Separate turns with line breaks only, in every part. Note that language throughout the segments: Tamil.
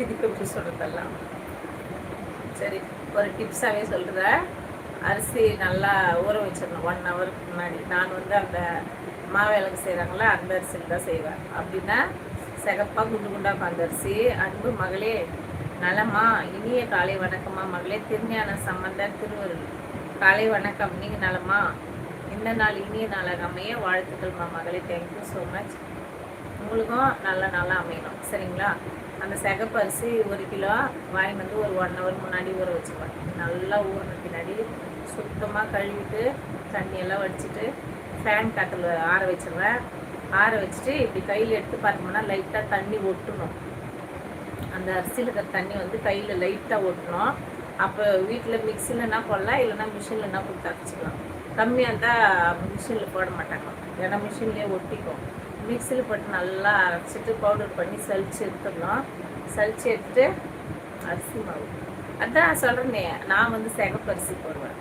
இதுக்கு எப்படி சொல்கிறதெல்லாம். சரி, ஒரு டிப்ஸாகவே சொல்கிறேன். அரிசி நல்லா ஊற வச்சிடணும் 1 ஹவருக்கு முன்னாடி. நான் வந்து அந்த மாவேலைக்கு செய்கிறாங்கள அந்த அரிசியில் தான் செய்வேன். அப்படின்னா சிகப்பாக குண்டு குண்டாக்கும் அந்த அரிசி. அன்பு மகளே நலமா, இனிய காலை வணக்கம்மா மகளே. திருஞான சம்பந்தர் திருவருள் காலை வணக்கம். நீங்கள் நலமா? இந்த நாள் இனிய நாளாக அமைய வாழ்த்துக்கள்மா மகளே. Thank you so much. உங்களுக்கும் நல்ல நாளாக அமையணும், சரிங்களா? அந்த சிகப்பு அரிசி 1 கிலோ வாங்கி வந்து ஒரு 1 ஹவர் முன்னாடி ஊற வச்சுக்குவேன். நல்லா ஊறின பின்னாடி சுத்தமாக கழுவிட்டு தண்ணியெல்லாம் வடிச்சிட்டு ஃபேன் காட்டில் ஆற வச்சிடுவேன். ஆற வச்சுட்டு இப்படி கையில் எடுத்து பார்த்தோம்னா லைட்டாக தண்ணி ஒட்டணும். அந்த அரிசியில் இருக்கிற தண்ணி வந்து கையில் லைட்டாக ஒட்டணும். அப்போ வீட்டில் மிக்சிலன்னா போடலாம், இல்லைன்னா மிஷின்லன்னா கொடுத்து அரைச்சிக்கலாம். கம்மியாக இருந்தால் மிஷினில் போட மாட்டாங்க, ஏன்னா மிஷின்லேயே ஒட்டிக்கும். மிக்சியில் போட்டு நல்லா அரைச்சிட்டு பவுடர் பண்ணி சளிச்சு எடுத்துடணும். சளிச்சு எடுத்துட்டு அரிசி மாவு அதான் சொல்கிறேனே, நான் வந்து சிகப்பு அரிசி போடுவேன்.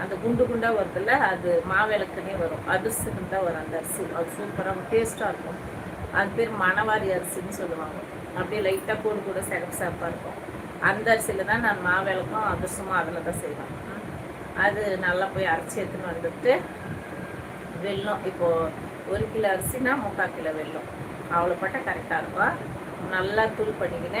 அந்த குண்டு குண்டாக வருதில்ல, அது மாவிளக்குனே வரும், அதிர்ஷ்டம் தான் வரும் அந்த அரிசி. அது சூப்பராக டேஸ்ட்டாக இருக்கும். அது பேர் மணவாரி அரிசின்னு சொல்லுவாங்க. அப்படியே லைட்டாக கூடு கூட சிகப்பு சிகப்பாக இருக்கும். அந்த அரிசியில் தான் நான் மாவிளக்கும் அதிர்ஷ்டமும் அதில் தான் செய்வேன். அது நல்லா போய் அரைச்சி எடுத்துன்னு வந்துட்டு வெல்லம், இப்போது 1 கிலோ அரிசினா 3/4 கிலோ வெல்லம், அவ்வளோ போட்டால் கரெக்டாக இருக்கும். நல்லா தூள் பண்ணிக்கினேன்.